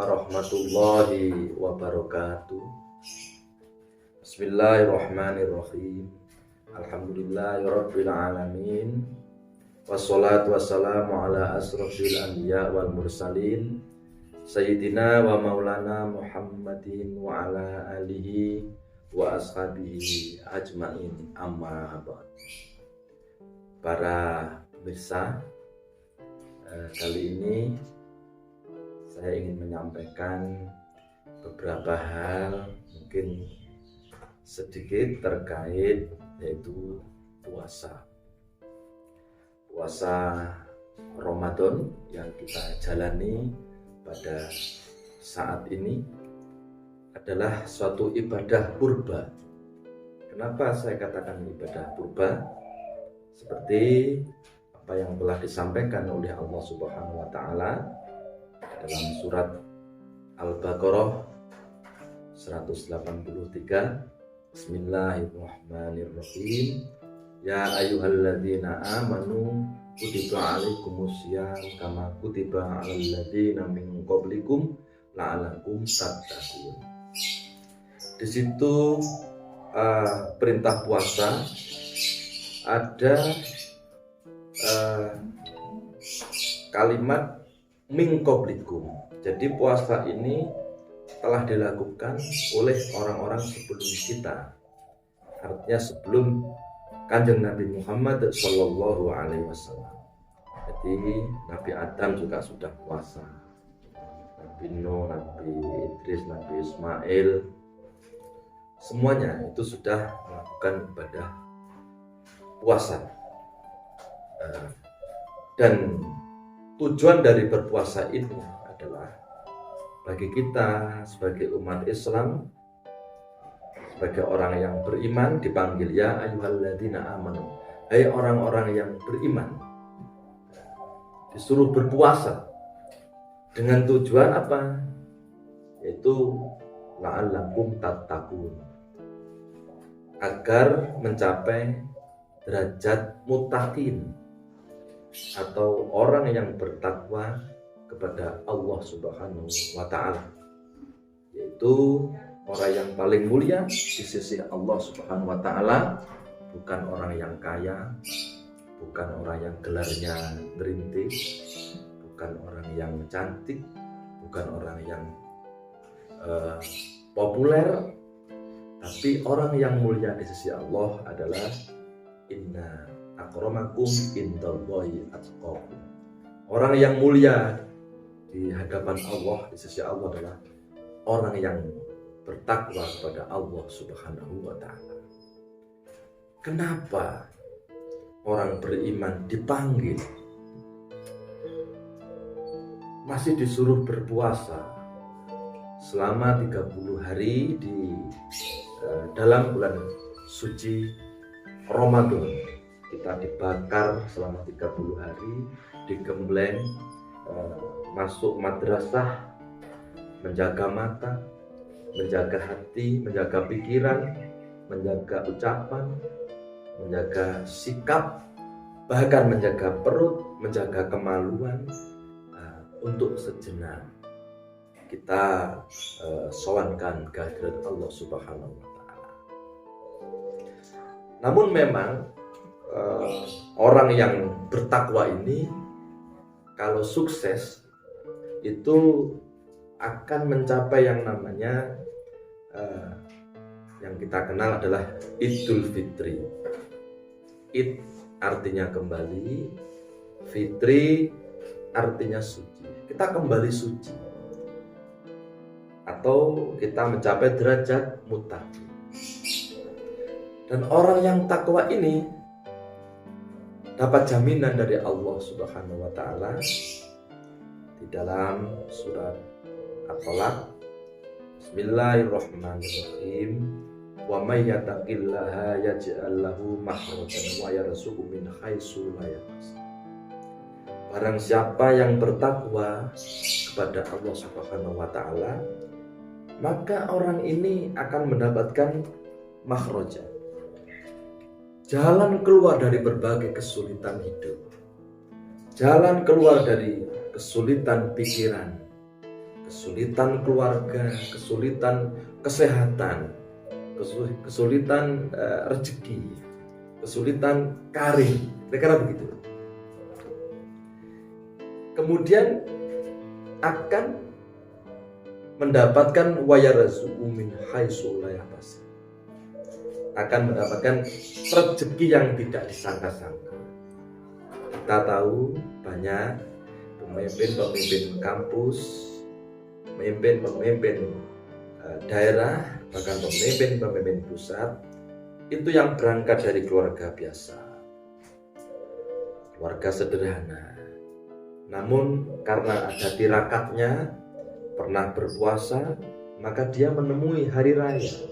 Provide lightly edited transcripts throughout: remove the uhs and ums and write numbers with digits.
warahmatullahi wabarakatuh. Bismillahirrahmanirrahim. Alhamdulillahirabbil alamin. Wassalatu wassalamu ala asrofil anbiya wal mursalin Sayyidina wa maulana Muhammadin wa ala alihi wa ashabihi ajmain, amma ba'd. Para pemirsa, kali ini saya ingin menyampaikan beberapa hal mungkin sedikit terkait yaitu puasa Ramadan yang kita jalani pada saat ini adalah suatu ibadah purba. Kenapa saya katakan ibadah purba? Seperti apa yang telah disampaikan oleh Allah Subhanahu wa taala dalam surat Al-Baqarah 183. Bismillahirrahmanirrahim. Ya ayyuhalladzina amanu kutiba alaikumusiyam kama kutiba alal ladzina min qablikum la'allakum tattaqun. Di situ perintah puasa ada kalimat min qablikum. Jadi puasa ini telah dilakukan oleh orang-orang sebelum kita. Artinya sebelum Kanjeng Nabi Muhammad Sallallahu Alaihi Wasallam. Jadi Nabi Adam juga sudah puasa, Nabi Nuh, Nabi Idris, Nabi Ismail, semuanya itu sudah melakukan ibadah puasa. Dan tujuan dari berpuasa ini adalah bagi kita sebagai umat Islam, sebagai orang yang beriman, dipanggil ya ayyuhalladzina amanu, hai orang-orang yang beriman, disuruh berpuasa dengan tujuan apa? Yaitu la'allakum tattaqun, agar mencapai derajat muttaqin atau orang yang bertakwa kepada Allah Subhanahu wa taala, yaitu orang yang paling mulia di sisi Allah Subhanahu wa taala, bukan orang yang kaya, bukan orang yang gelarnya merintis, bukan orang yang cantik, bukan orang yang populer, tapi orang yang mulia di sisi Allah adalah inna akramakum indallahi atqakum. Orang yang mulia di hadapan Allah, di sisi Allah adalah orang yang bertakwa kepada Allah Subhanahu wa taala. Kenapa orang beriman dipanggil, masih disuruh berpuasa selama 30 hari di dalam bulan suci Ramadan? Kita dibakar selama 30 hari, digembleng, masuk madrasah, menjaga mata, menjaga hati, menjaga pikiran, menjaga ucapan, menjaga sikap, bahkan menjaga perut, menjaga kemaluan, untuk sejenak kita sowankan kehadirat Allah Subhanahu wa taala. Namun memang orang yang bertakwa ini kalau sukses itu akan mencapai yang namanya yang kita kenal adalah Idul Fitri. Id artinya kembali, Fitri artinya suci. Kita kembali suci atau kita mencapai derajat muttaqin. Dan orang yang takwa ini dapat jaminan dari Allah Subhanahu wa taala di dalam surat At-Talaq. Bismillahirrahmanirrahim. Wa may yattaqillaha yaj'al lahu makhrajan wa yarzuqhu min haitsu la yahtasib. Barang siapa yang bertakwa kepada Allah Subhanahu wa taala, maka orang ini akan mendapatkan makhrajan, jalan keluar dari berbagai kesulitan hidup, jalan keluar dari kesulitan pikiran, kesulitan keluarga, kesulitan kesehatan, kesulitan rezeki, kesulitan karir, kira-kira begitu. Kemudian akan mendapatkan wayarzuqu min haitsu la yahtasib, akan mendapatkan rezeki yang tidak disangka-sangka. Kita tahu banyak pemimpin-pemimpin kampus, pemimpin-pemimpin daerah, bahkan pemimpin-pemimpin pusat itu yang berangkat dari keluarga biasa, keluarga sederhana. Namun karena ada tirakatnya, pernah berpuasa, maka dia menemui hari raya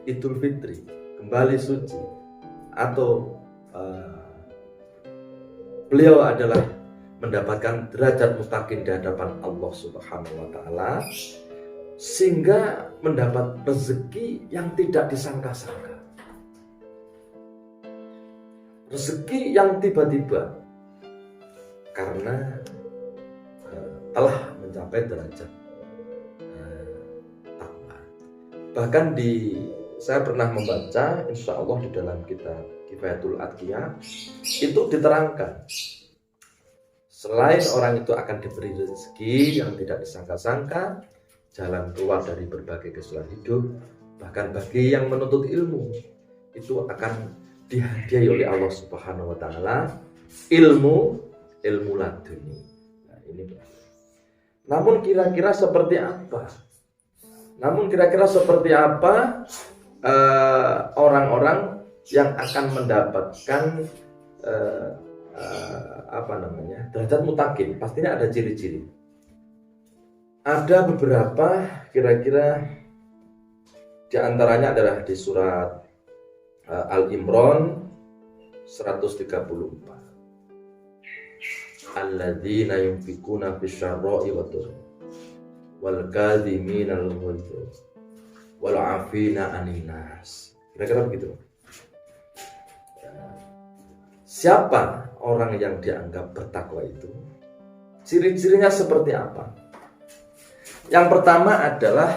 Idul Fitri, kembali suci, atau beliau adalah mendapatkan derajat mustaqim di hadapan Allah Subhanahu wa Ta'ala, sehingga mendapat rezeki yang tidak disangka-sangka, rezeki yang tiba-tiba karena telah mencapai derajat takwa. Bahkan saya pernah membaca, insya Allah di dalam kitab Kifayatul Atqiyah itu diterangkan, selain orang itu akan diberi rezeki yang tidak disangka-sangka, jalan keluar dari berbagai kesulitan hidup, bahkan bagi yang menuntut ilmu itu akan dihadiahi oleh Allah Subhanahu wa Ta'ala ilmu laduni. Nah, ini. Namun kira-kira seperti apa? Orang-orang yang akan mendapatkan derajat mutakin? Pastinya ada ciri-ciri. Ada beberapa, kira-kira di antaranya adalah di surat Al-Imran 134. Alladzina yunfikuna fisyarra'i wal kadhiminal ghaidha wal 'afina 'anil nas. Kira-kira begitu. Siapa orang yang dianggap bertakwa itu? Ciri-cirinya seperti apa? Yang pertama adalah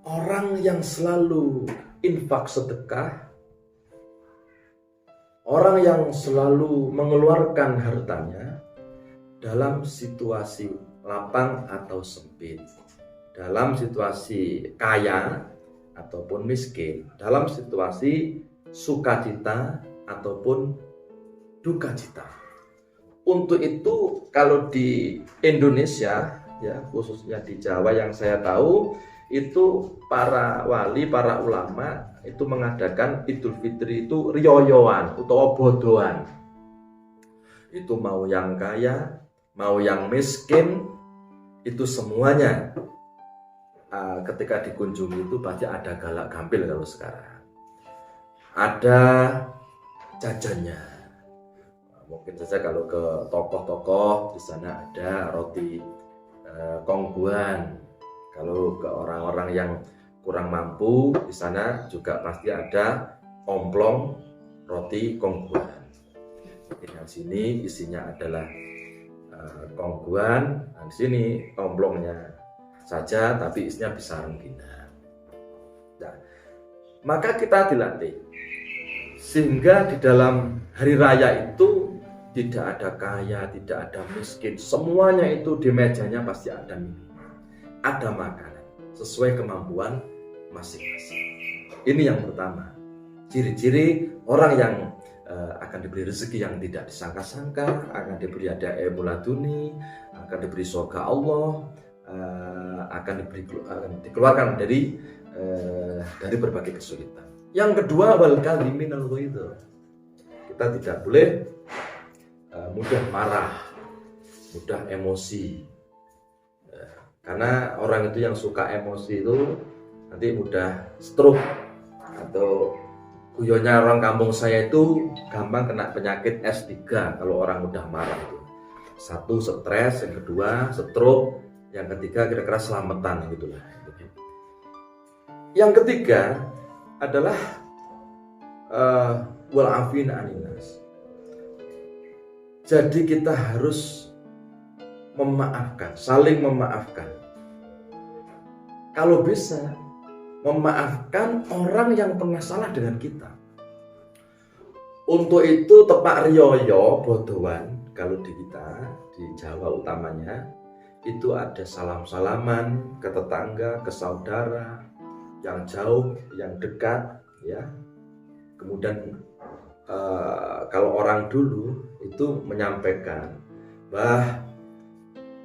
orang yang selalu infak sedekah, orang yang selalu mengeluarkan hartanya dalam situasi lapang atau sempit, dalam situasi kaya ataupun miskin, dalam situasi sukacita ataupun duka cita. Untuk itu kalau di Indonesia, ya khususnya di Jawa yang saya tahu, itu para wali, para ulama itu mengadakan Idul Fitri itu riyoyoan atau bodohan. Itu mau yang kaya, mau yang miskin, itu semuanya ketika dikunjungi itu pasti ada galak gampil. Kalau sekarang ada jajannya. Mungkin saja kalau ke tokoh-tokoh di sana ada roti kongguan. Kalau ke orang-orang yang kurang mampu di sana juga pasti ada omplong roti kongguan. Yang sini isinya adalah kongguan, dan di sini omplongnya saja tapi isinya bisa rengginang. Nah, maka kita dilatih sehingga di dalam hari raya itu tidak ada kaya, tidak ada miskin, semuanya itu di mejanya pasti ada minum, ada makanan sesuai kemampuan masing-masing. Ini yang pertama, ciri-ciri orang yang akan diberi rezeki yang tidak disangka-sangka, akan diberi ada ilmu laduni, akan diberi surga Allah, akan dikeluarkan dari berbagai kesulitan. Yang kedua, wal kadhiminal ghaidha. Kita tidak boleh mudah marah, mudah emosi. Karena orang itu yang suka emosi itu nanti mudah stroke, atau guyonnya orang kampung saya itu gampang kena penyakit S3 kalau orang mudah marah itu. Satu stres, yang kedua stroke, yang ketiga kira-kira selamatan gitulah. Yang ketiga adalah wal afina anin nas. Jadi kita harus memaafkan, saling memaafkan. Kalau bisa, memaafkan orang yang pernah salah dengan kita. Untuk itu tepak riyoyo bodohan, kalau di kita, di Jawa utamanya, itu ada salam-salaman ke tetangga, ke saudara, yang jauh, yang dekat, ya. Kemudian kalau orang dulu itu menyampaikan, "Bah,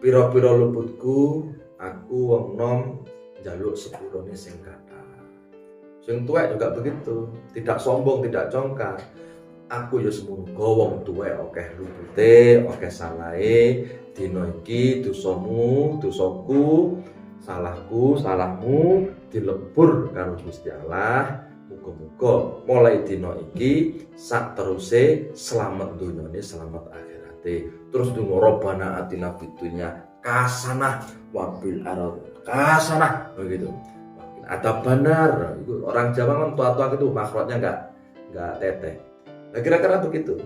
piro-piro luputku, aku wong nom njaluk sepurone sing kathah." Sing tuwek juga begitu, tidak sombong, tidak congkak. Aku ya semono wong tuwek akeh lupute, akeh salahe, dina iki dosamu, dosaku, salahku, salahmu dilebur karo Gusti Allah. Muga-muga mulai dina iki sak teruse selamat dunyane, selamat akhirate. Terus donga Rabbana atina fid dunya hasanah wa fil akhirati hasanah, begitu. Ada benar, itu orang Jawa kan tua-tua gitu makhrajnya enggak teteh. Nah, kira-kira begitu.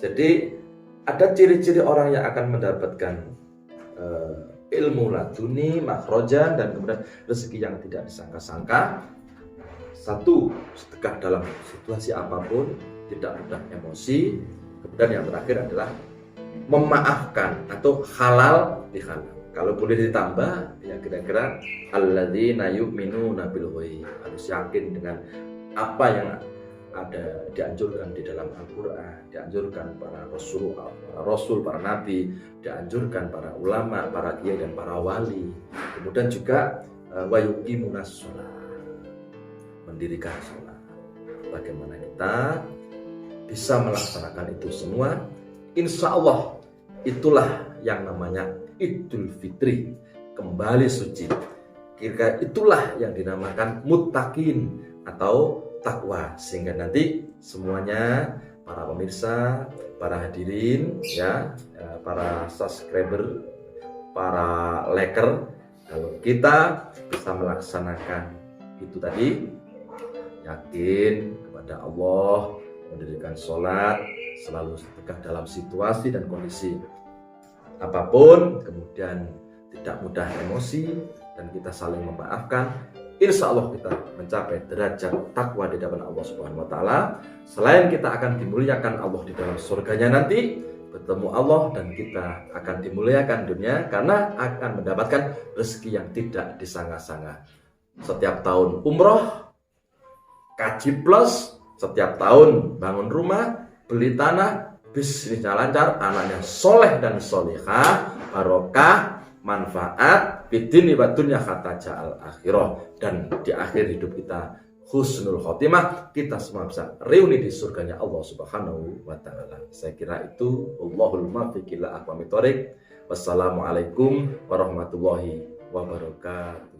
Jadi ada ciri-ciri orang yang akan mendapatkan ilmu laduni, makhrojan, dan kemudian rezeki yang tidak disangka-sangka. Satu, sedekah dalam situasi apapun, tidak mudah emosi. Kemudian yang terakhir adalah memaafkan atau halal dihalal. Kalau boleh ditambah, ya kira-kira alladzina yu'minuna bil ghaib, harus yakin dengan apa yang ada dianjurkan di dalam Al-Quran, dianjurkan para rasul, para nabi, dianjurkan para ulama, para kiai dan para wali. Kemudian juga wa yuqimunas shalah, mendirikan sholat. Bagaimana kita bisa melaksanakan itu semua? Insya Allah itulah yang namanya Idul Fitri, kembali suci. Kira-kira itulah yang dinamakan muttaqin atau takwa, sehingga nanti semuanya, para pemirsa, para hadirin, ya, para subscriber, para liker, kalau kita bisa melaksanakan itu tadi, yakin kepada Allah, mendirikan sholat, selalu sedekah dalam situasi dan kondisi apapun, kemudian tidak mudah emosi, dan kita saling memaafkan. Insya Allah kita mencapai derajat takwa di hadapan Allah Subhanahu wa Ta'ala. Selain kita akan dimuliakan Allah di dalam surganya nanti, bertemu Allah, dan kita akan dimuliakan dunia karena akan mendapatkan rezeki yang tidak disangka-sangka. Setiap tahun umroh, kaji plus, setiap tahun bangun rumah, beli tanah, bisnisnya lancar, anaknya soleh dan solihah, barokah, manfaat, bidini wa dunya hatta ja'al akhirah, dan di akhir hidup kita husnul khotimah, kita semua bisa reuni di surganya Allah Subhanahu wa Ta'ala. Saya kira itu. Allahul muwaffiq ila aqwamit thoriq. Wassalamualaikum warahmatullahi wabarakatuh.